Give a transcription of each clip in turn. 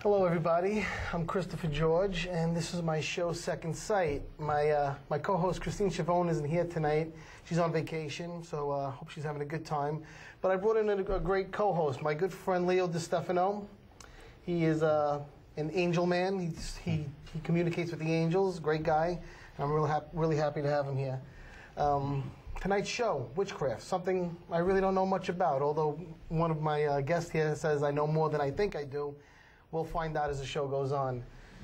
Hello, everybody. I'm Christopher George, and this is my show, Second Sight. My co-host, Christine Chavone, isn't here tonight. She's on vacation, so I hope she's having a good time. But I brought in a great co-host, my good friend, Leo DiStefano. He is an angel man. He communicates with the angels. Great guy. I'm really happy to have him here. Tonight's show, Witchcraft, something I really don't know much about, although one of my guests here says I know more than I think I do. We'll find out as the show goes on.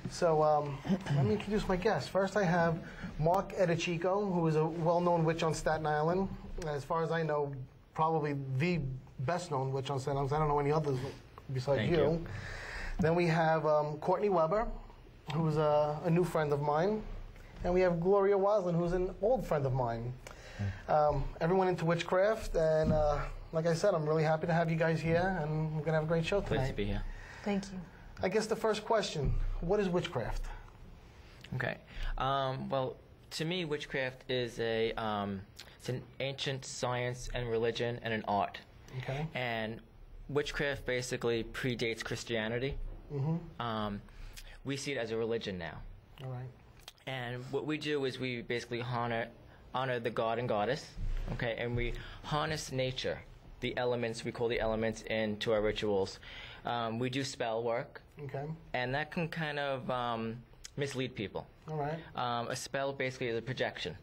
So let me introduce my guests. First I have Mark Eadicicco, who is a well-known witch on Staten Island. As far as I know, probably the best-known witch on Staten Island. I don't know any others besides you. Then we have Courtney Weber, who's a new friend of mine. And we have Gloria Waslin, who's an old friend of mine. Everyone into witchcraft, and like I said, I'm really happy to have you guys here, and we're going to have a great show tonight. Pleased to be here. Thank you. I guess the first question, what is witchcraft? Okay. Well, to me, witchcraft is it's an ancient science and religion and an art. Okay. And witchcraft basically predates Christianity. Mm-hmm. We see it as a religion now. All right. And what we do is we basically honor the god and goddess, okay, and we harness nature, the elements, we call the elements, into our rituals. We do spell work, okay, and that can kind of mislead people. All right. A spell basically is a projection.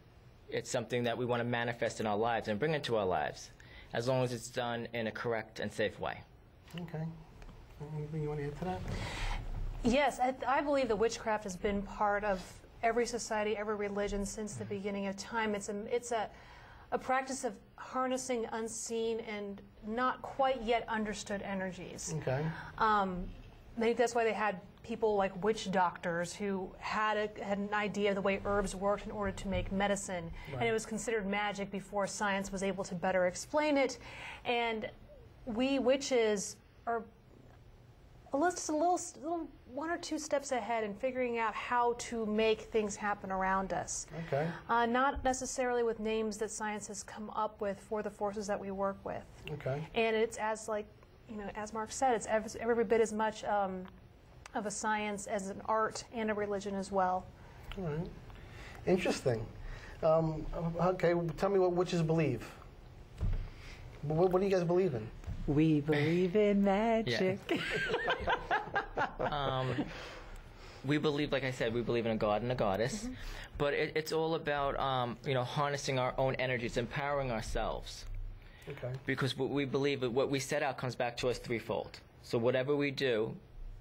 It's something that we want to manifest in our lives and bring into our lives, as long as it's done in a correct and safe way. Okay. Anything you want to add to that? Yes, I believe that witchcraft has been part of every society, every religion since the beginning of time. It's a practice of harnessing unseen and not quite yet understood energies. Okay. I think that's why they had people like witch doctors who had an idea of the way herbs worked in order to make medicine. Right. And it was considered magic before science was able to better explain it. And we witches are just a little one or two steps ahead in figuring out how to make things happen around us. Okay. Not necessarily with names that science has come up with for the forces that we work with. Okay. And it's as Mark said, it's every bit as much of a science as an art and a religion as well. All right. Interesting. Okay, tell me what witches believe. What do you guys believe in? We believe in magic. We believe, like I said, we believe in a god and a goddess, but it's all about harnessing our own energies, empowering ourselves. Okay. Because what we believe, what we set out, comes back to us threefold. So whatever we do,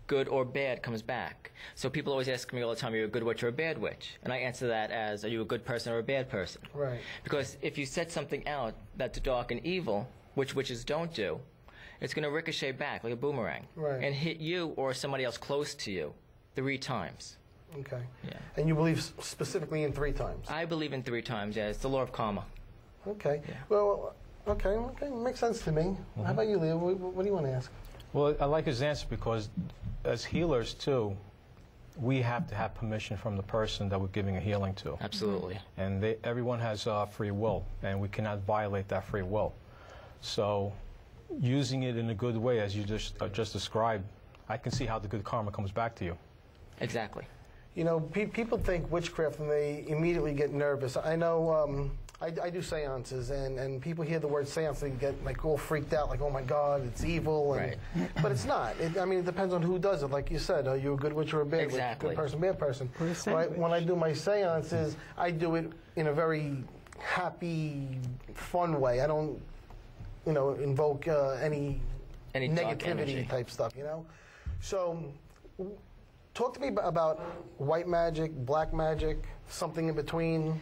good or bad, comes back. So people always ask me all the time, are you a good witch or a bad witch? And I answer that as, are you a good person or a bad person? Right. Because if you set something out that's dark and evil, which witches don't do, it's going to ricochet back like a boomerang, right, and hit you or somebody else close to you 3 times. Okay. Yeah. And you believe specifically in 3 times? I believe in 3 times, yeah. It's the law of karma. Okay. Yeah. Well, okay. Makes sense to me. How about you, Leo? What do you want to ask? Well, I like his answer because as healers, too, we have to have permission from the person that we're giving a healing to. Absolutely. And everyone has free will, and we cannot violate that free will. So using it in a good way, as you just described, I can see how the good karma comes back to you. Exactly. You know, people think witchcraft and they immediately get nervous. I know I do seances, and people hear the word seance, they get like all freaked out, like, oh my God, it's evil. And, right. But it's not. It depends on who does it. Like you said, are you a good witch or a bad witch? Good person, bad person. Right? When I do my seances, I do it in a very happy, fun way. I don't invoke any negativity type stuff, So, talk to me about white magic, black magic, something in between.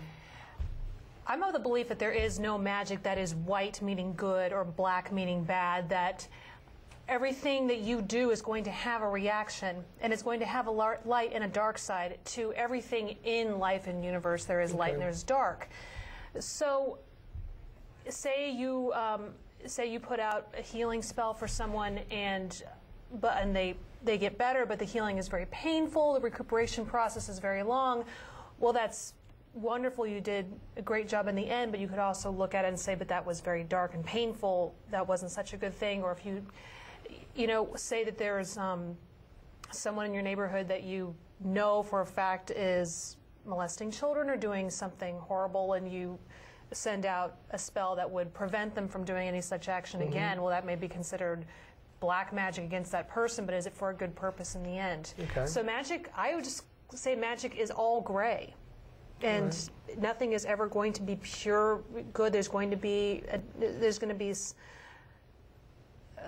I'm of the belief that there is no magic that is white meaning good or black meaning bad, that everything that you do is going to have a reaction, and it's going to have a light and a dark side to everything in life and universe. There is light and there's dark. So, say you put out a healing spell for someone and they get better, but the healing is very painful, the recuperation process is very long. Well, that's wonderful, you did a great job in the end, but you could also look at it and say, but that was very dark and painful, that wasn't such a good thing. Or if you say that there's someone in your neighborhood that you know for a fact is molesting children or doing something horrible, and you send out a spell that would prevent them from doing any such action again, well, that may be considered black magic against that person, but is it for a good purpose in the end? Okay. So magic, I would just say magic is all gray. And nothing is ever going to be pure good. There's going to be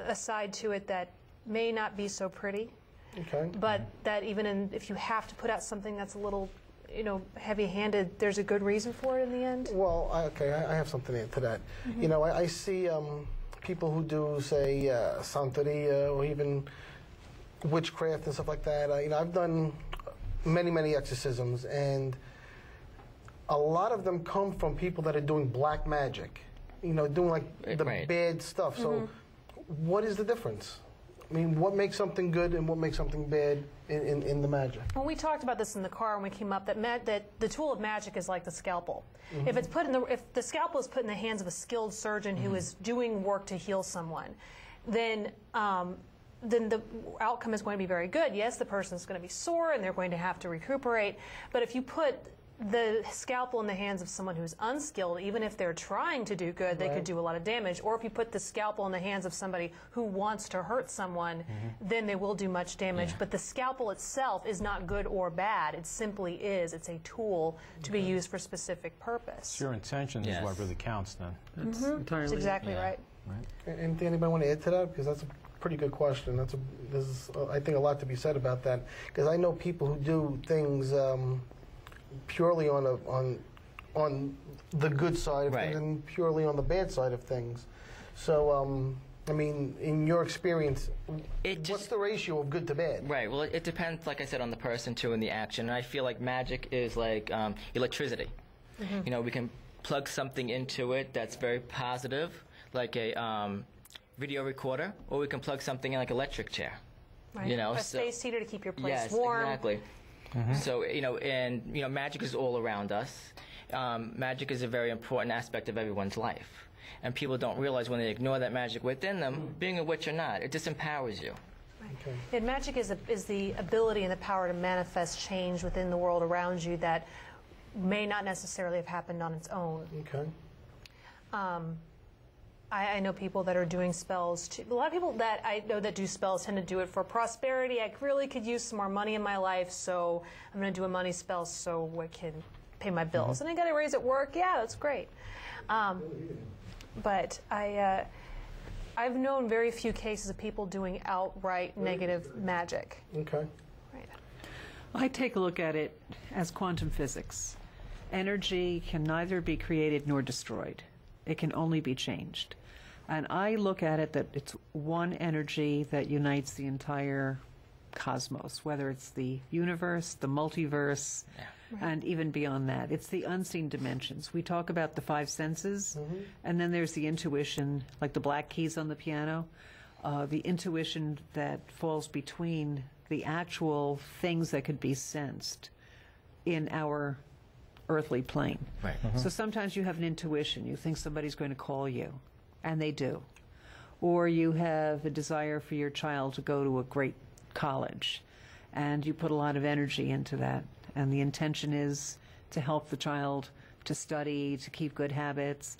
a side to it that may not be so pretty. Okay. But that even if you have to put out something that's a little, heavy-handed, there's a good reason for it in the end. Well, I have something to add to that. I see people who do, say, Santeria or even witchcraft and stuff like that. I've done many exorcisms, and a lot of them come from people that are doing black magic, doing like the bad stuff. So what is the difference? I mean, what makes something good and what makes something bad in the magic? Well, we talked about this in the car when we came up, that the tool of magic is like the scalpel. If the scalpel is put in the hands of a skilled surgeon who is doing work to heal someone, then the outcome is going to be very good. Yes, the person's going to be sore and they're going to have to recuperate, but if you put the scalpel in the hands of someone who's unskilled, even if they're trying to do good, they could do a lot of damage. Or if you put the scalpel in the hands of somebody who wants to hurt someone, then they will do much damage. But the scalpel itself is not good or bad. It simply is. It's a tool to be used for a specific purpose. Your intention is what really counts then. That's entirely That's exactly right. And anybody want to add to that? Because that's a pretty good question. There's I think, a lot to be said about that. Because I know people who do things purely on the good side of things and purely on the bad side of things. So, I mean, in your experience, what's the ratio of good to bad? Right. Well, it depends, like I said, on the person too and the action. And I feel like magic is like electricity. We can plug something into it that's very positive, like a video recorder, or we can plug something in like an electric chair. Right. A space heater to keep your place warm. Yes, exactly. So, magic is all around us. Magic is a very important aspect of everyone's life. And people don't realize when they ignore that magic within them, being a witch or not, it disempowers you. Okay. And magic is the ability and the power to manifest change within the world around you that may not necessarily have happened on its own. Okay. I know people that are doing spells too. A lot of people that I know that do spells tend to do it for prosperity. I really could use some more money in my life, so I'm going to do a money spell so I can pay my bills. And I got a raise at work. Yeah, that's great. But I've known very few cases of people doing outright negative magic. Okay. Right. I take a look at it as quantum physics. Energy can neither be created nor destroyed. It can only be changed. And I look at it that it's one energy that unites the entire cosmos, whether it's the universe, the multiverse, and even beyond that. It's the unseen dimensions. We talk about the five senses, and then there's the intuition, like the black keys on the piano, the intuition that falls between the actual things that could be sensed in our earthly plane. Right. So sometimes you have an intuition. You think somebody's going to call you, and they do. Or you have a desire for your child to go to a great college, and you put a lot of energy into that. And the intention is to help the child to study, to keep good habits.